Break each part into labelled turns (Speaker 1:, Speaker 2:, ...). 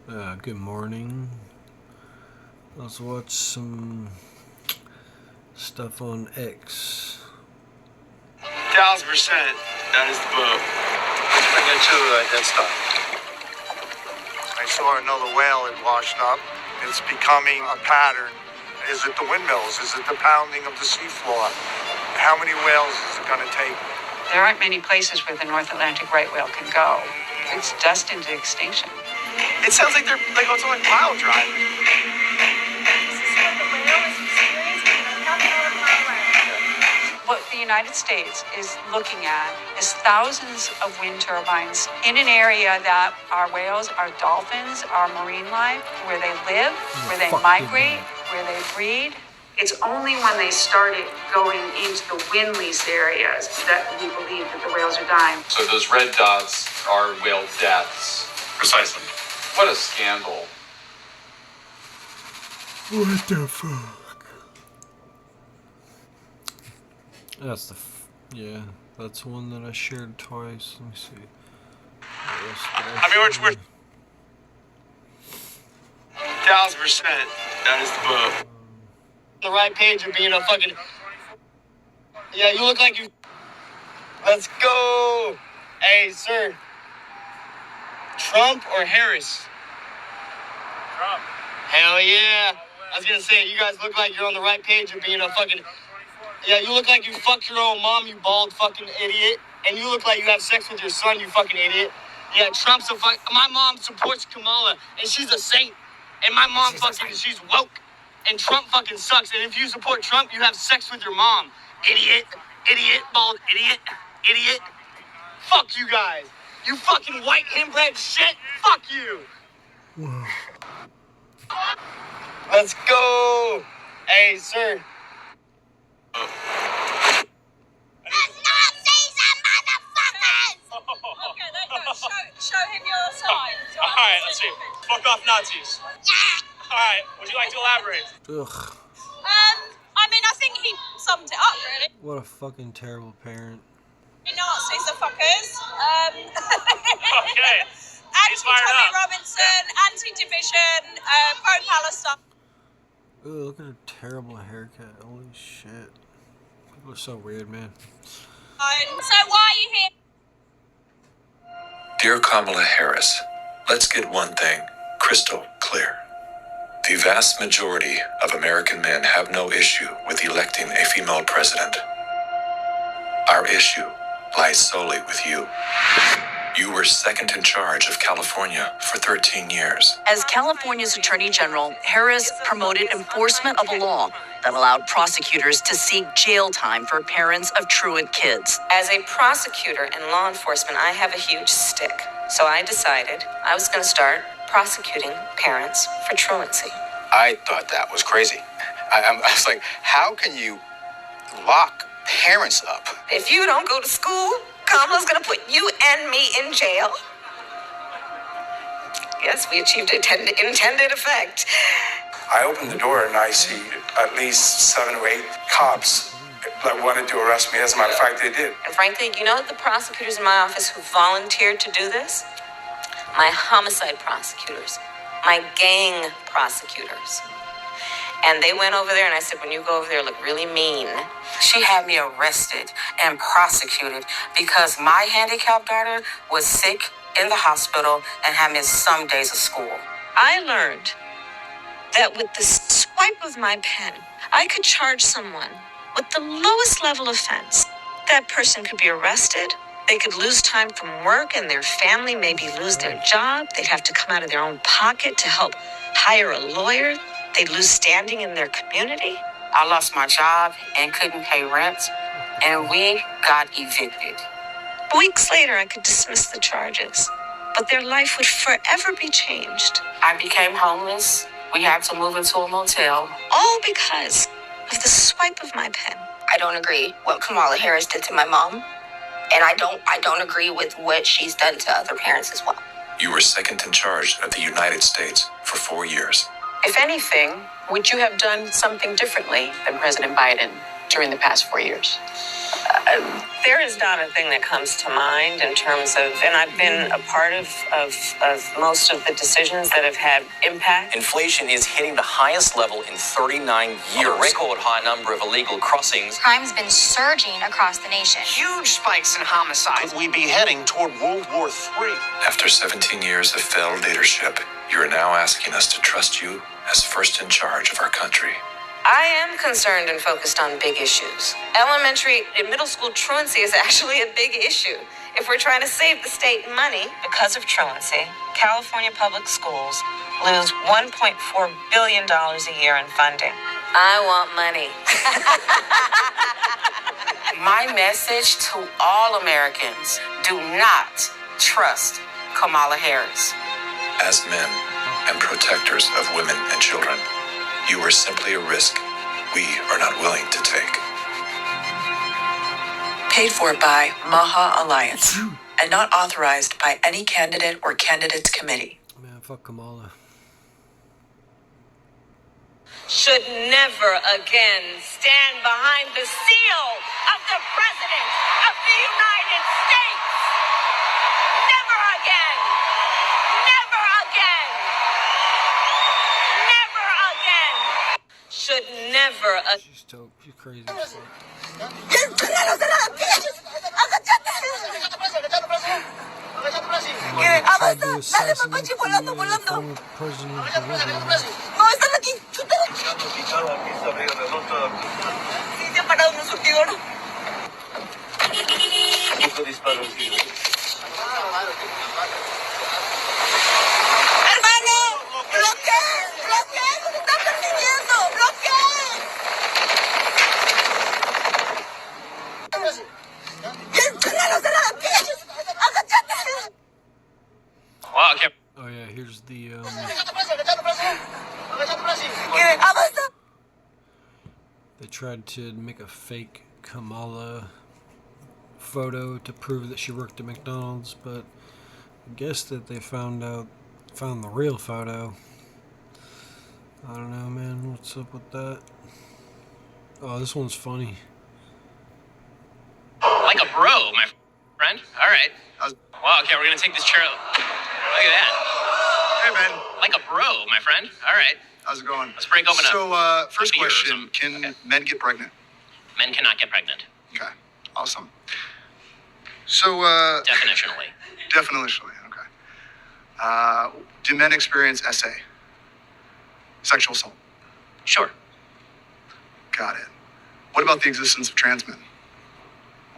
Speaker 1: Good morning. Let's watch some stuff on X.
Speaker 2: 1,000%. That is the boat.
Speaker 3: Let's bring it to Dead Star. I saw another whale had washed up. It's becoming a pattern. Is it the windmills? Is it the pounding of the seafloor? How many whales is it going to take?
Speaker 4: There aren't many places where the North Atlantic right whale can go. It's destined to extinction.
Speaker 2: It sounds like they're like it's on pile driving.
Speaker 4: What the United States is looking at is thousands of wind turbines in an area that our whales, our dolphins, our marine life, where they live, where they migrate, where they breed. It's only when they started going into the wind lease areas that we believe that the whales are dying.
Speaker 5: So those red dots are whale deaths.
Speaker 2: Precisely.
Speaker 5: What a scandal.
Speaker 1: What the fuck? That's one that I shared twice. Let me see.
Speaker 2: I mean, we're 1,000%. That is the boat.
Speaker 6: The right page of being a fucking... Yeah, you look like you... Let's go! Hey, sir. Trump or Harris?
Speaker 2: Trump.
Speaker 6: Hell yeah. I was gonna say, you guys look like you're on the right page of being a fucking... Yeah, you look like you fucked your own mom, you bald fucking idiot. And you look like you have sex with your son, you fucking idiot. Yeah, Trump's a fuck... My mom supports Kamala, and she's a saint. And my mom she's woke. And Trump fucking sucks. And if you support Trump, you have sex with your mom. Idiot. Idiot. Bald idiot. Idiot. Fuck you guys. You fucking white inbred shit. Fuck you.
Speaker 1: Whoa.
Speaker 6: Let's go. Hey, sir.
Speaker 7: Okay, there you go. Show him your sign.
Speaker 2: Alright, let's see. Fuck off Nazis. Alright, would you like to elaborate?
Speaker 1: Ugh.
Speaker 7: I mean, I think he summed it up, really.
Speaker 1: What a fucking terrible parent.
Speaker 7: Nazis are fuckers.
Speaker 2: Okay.
Speaker 7: Anti-Tommy Robinson, anti-division, pro-Palestine.
Speaker 1: Ooh, look at her terrible haircut. Holy shit. People are so weird, man.
Speaker 7: So why are you here?
Speaker 8: Dear Kamala Harris, let's get one thing crystal clear. The vast majority of American men have no issue with electing a female president. Our issue lies solely with you. You were second in charge of California for 13 years.
Speaker 9: As California's Attorney General, Harris promoted enforcement of a law that allowed prosecutors to seek jail time for parents of truant kids.
Speaker 10: As a prosecutor in law enforcement, I have a huge stick. So I decided I was going to start prosecuting parents for truancy.
Speaker 11: I thought that was crazy. I was like, how can you lock parents up?
Speaker 10: If you don't go to school, Kamala's going to put you and me in jail. Yes, we achieved intended effect.
Speaker 3: I opened the door and I see at least 7 or 8 cops that wanted to arrest me. As a matter of fact, they did.
Speaker 10: And frankly, you know the prosecutors in my office who volunteered to do this? My homicide prosecutors, my gang prosecutors. And they went over there and I said, when you go over there, look really mean. She had me arrested and prosecuted because my handicapped daughter was sick in the hospital and had missed some days of school.
Speaker 12: I learned that with the swipe of my pen, I could charge someone with the lowest level offense. That person could be arrested. They could lose time from work and their family maybe lose their job. They'd have to come out of their own pocket to help hire a lawyer. They'd lose standing in their community.
Speaker 10: I lost my job and couldn't pay rent, and we got evicted.
Speaker 12: Weeks later, I could dismiss the charges, but their life would forever be changed.
Speaker 10: I became homeless. We had to move into a motel.
Speaker 12: All because of the swipe of my pen.
Speaker 13: I don't agree what Kamala Harris did to my mom, and I don't agree with what she's done to other parents as well.
Speaker 8: You were second in charge of the United States for 4 years.
Speaker 14: If anything, would you have done something differently than President Biden during the past 4 years?
Speaker 10: There is not a thing that comes to mind in terms of, and I've been a part of most of the decisions that have had impact.
Speaker 14: Inflation is hitting the highest level in 39 years. A record high number of illegal crossings.
Speaker 15: Crime's been surging across the nation.
Speaker 14: Huge spikes in homicide.
Speaker 11: Could we be heading toward World War III?
Speaker 8: After 17 years of failed leadership, you are now asking us to trust you as first in charge of our country.
Speaker 10: I am concerned and focused on big issues. Elementary and middle school truancy is actually a big issue. If we're trying to save the state money. Because of truancy, California public schools lose $1.4 billion a year in funding. I want money. My message to all Americans, do not trust Kamala Harris.
Speaker 8: As men and protectors of women and children, you are simply a risk we are not willing to take.
Speaker 9: Paid for by Maha Alliance and not authorized by any candidate or candidates committee.
Speaker 1: Man, fuck Kamala.
Speaker 10: Should never again stand behind the seal of the President of the United States. Never again. Never again. Never again. Should never again.
Speaker 1: She's dope. She's crazy as fuck. Tried to assassinate the former president of Bolivia.
Speaker 2: Wow, okay.
Speaker 1: Oh yeah, here's the they tried to make a fake Kamala photo to prove that she worked at McDonald's, but I guess that they found the real photo. I don't know, man. What's up with that? Oh, this one's funny.
Speaker 2: Like a bro, my friend. All right. Wow, okay, we're gonna take this chair. Look at that.
Speaker 3: Hey, man.
Speaker 2: Like a bro, my friend. All right.
Speaker 3: How's it going?
Speaker 2: Let's break open
Speaker 3: So, first
Speaker 2: beer or
Speaker 3: question,
Speaker 2: something.
Speaker 3: can men get pregnant?
Speaker 2: Men cannot get pregnant.
Speaker 3: Okay, awesome. So,
Speaker 2: Definitionally.
Speaker 3: definitionally, okay. Do men experience SA? Sexual assault?
Speaker 2: Sure.
Speaker 3: Got it. What about the existence of trans men?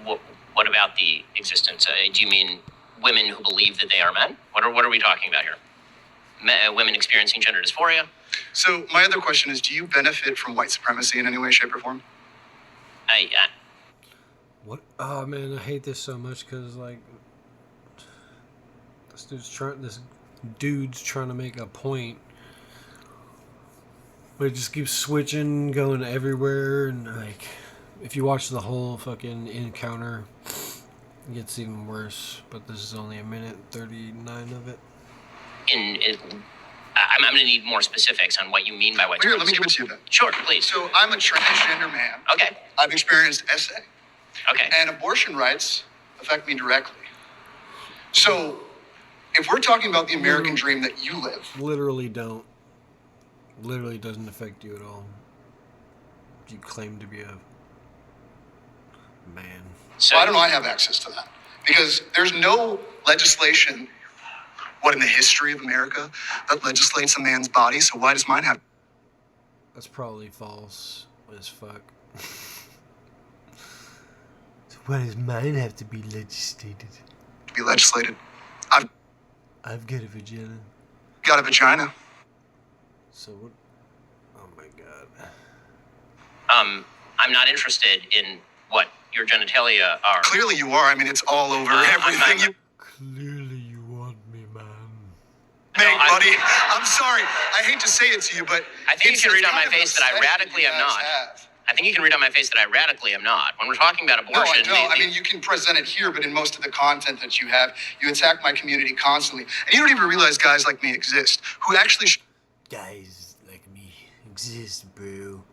Speaker 2: What about the existence? Do you mean women who believe that they are men? What are we talking about here? Women experiencing gender dysphoria?
Speaker 3: So, my other question is, do you benefit from white supremacy in any way, shape, or form?
Speaker 1: What? Oh man, I hate this so much because like this dude's trying to make a point, but it just keeps switching, going everywhere, and like if you watch the whole fucking encounter, it gets even worse. But this is only a minute 39 of it.
Speaker 2: I'm going to need more specifics on what you mean by white
Speaker 3: Here, let me
Speaker 2: supremacy.
Speaker 3: give it to you then.
Speaker 2: Sure, please.
Speaker 3: So, I'm a transgender man.
Speaker 2: Okay.
Speaker 3: I've experienced SA.
Speaker 2: Okay.
Speaker 3: And abortion rights affect me directly. So, if we're talking about the American dream that you live,
Speaker 1: Literally don't. Literally doesn't affect you at all. You claim to be a man.
Speaker 2: So
Speaker 3: why don't I have access to that? Because there's no legislation, in the history of America, that legislates a man's body, so why does mine have?
Speaker 1: That's probably false as fuck. So why does mine have to be legislated?
Speaker 3: To be legislated.
Speaker 1: I've got a vagina.
Speaker 3: Got a vagina.
Speaker 1: So what? Oh my god.
Speaker 2: I'm not interested in what your genitalia are.
Speaker 3: Clearly you are. I mean, it's all over everything you...
Speaker 1: Clearly you want me, man.
Speaker 3: Hey, buddy, I'm sorry. I hate to say it to you, but...
Speaker 2: I think you can read on my face that I radically am not. I think you can read on my face that I radically am not. When we're talking about abortion...
Speaker 3: No, I mean, you can present it here, but in most of the content that you have, you attack my community constantly. And you don't even realize guys like me exist, who actually...
Speaker 1: Guys like me exist, bro.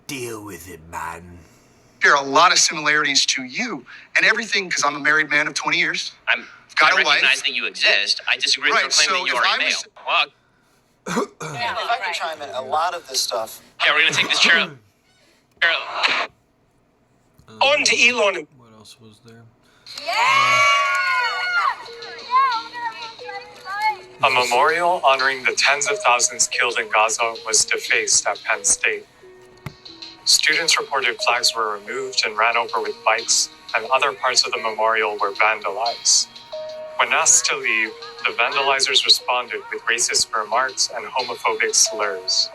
Speaker 1: Deal with it, man.
Speaker 3: share a lot of similarities to you and everything because I'm a married man of 20 years.
Speaker 2: I
Speaker 3: got a
Speaker 2: recognize
Speaker 3: wife.
Speaker 2: that you exist. I disagree
Speaker 3: Right,
Speaker 2: with your claim
Speaker 3: so
Speaker 2: that you
Speaker 3: if
Speaker 2: are
Speaker 3: I
Speaker 2: a male.
Speaker 3: was-
Speaker 2: Well,
Speaker 11: If I can chime in, a lot of this stuff.
Speaker 2: yeah, we're gonna take this chair.
Speaker 1: On to Elon. What else was there?
Speaker 16: A memorial honoring the tens of thousands killed in Gaza was defaced at Penn State. Students reported flags were removed and ran over with bikes, and other parts of the memorial were vandalized. When asked to leave, the vandalizers responded with racist remarks and homophobic slurs.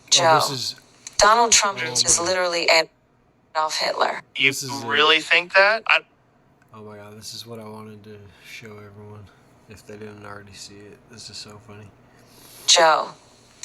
Speaker 9: Joe,
Speaker 1: this is
Speaker 9: Donald Trump is literally Adolf Hitler.
Speaker 3: You really think that?
Speaker 1: Oh my god, this is what I wanted to show everyone. If they didn't already see it. This is so funny.
Speaker 9: Joe,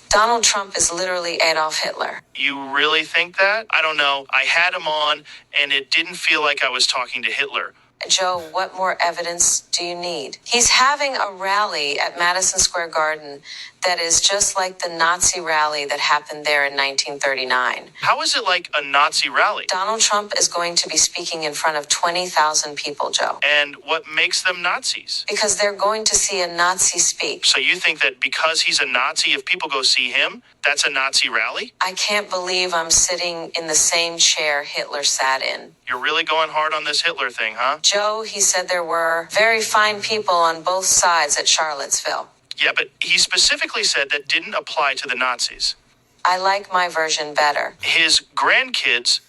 Speaker 9: Donald Trump is literally Adolf Hitler.
Speaker 3: You really think that? I don't know. I had him on, and it didn't feel like I was talking to Hitler.
Speaker 9: Joe, what more evidence do you need? He's having a rally at Madison Square Garden that is just like the Nazi rally that happened there in 1939.
Speaker 3: How is it like a Nazi rally?
Speaker 9: Donald Trump is going to be speaking in front of 20,000 people, Joe.
Speaker 3: And what makes them Nazis?
Speaker 9: Because they're going to see a Nazi speak.
Speaker 3: So you think that because he's a Nazi, if people go see him, that's a Nazi rally?
Speaker 9: I can't believe I'm sitting in the same chair Hitler sat in.
Speaker 3: You're really going hard on this Hitler thing, huh?
Speaker 9: Joe, he said there were very fine people on both sides at Charlottesville.
Speaker 3: Yeah, but he specifically said that didn't apply to the Nazis.
Speaker 9: I like my version better.
Speaker 3: His grandkids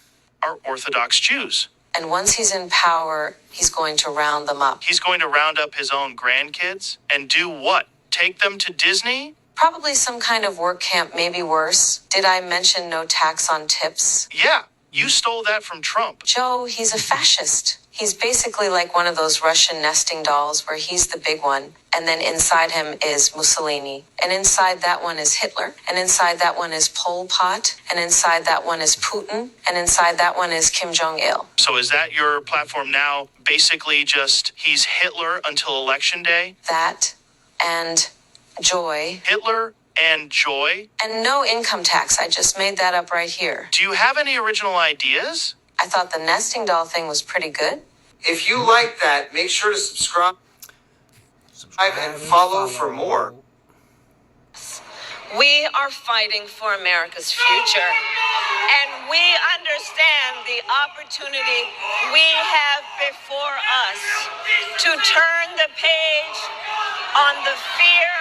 Speaker 3: are Orthodox Jews.
Speaker 9: And once he's in power, he's going to round them up.
Speaker 3: He's going to round up his own grandkids and do what? Take them to Disney?
Speaker 9: Probably some kind of work camp, maybe worse. Did I mention no tax on tips?
Speaker 3: Yeah, you stole that from Trump.
Speaker 9: Joe, he's a fascist. He's basically like one of those Russian nesting dolls where he's the big one, and then inside him is Mussolini, and inside that one is Hitler, and inside that one is Pol Pot, and inside that one is Putin, and inside that one is Kim Jong-il.
Speaker 3: So is that your platform now? Basically just he's Hitler until Election Day?
Speaker 9: That and joy.
Speaker 3: Hitler and joy?
Speaker 9: And no income tax. I just made that up right here.
Speaker 3: Do you have any original ideas?
Speaker 9: I thought the nesting doll thing was pretty good.
Speaker 11: If you like that, make sure to subscribe and follow for more.
Speaker 10: We are fighting for America's future, and we understand the opportunity we have before us to turn the page on the fear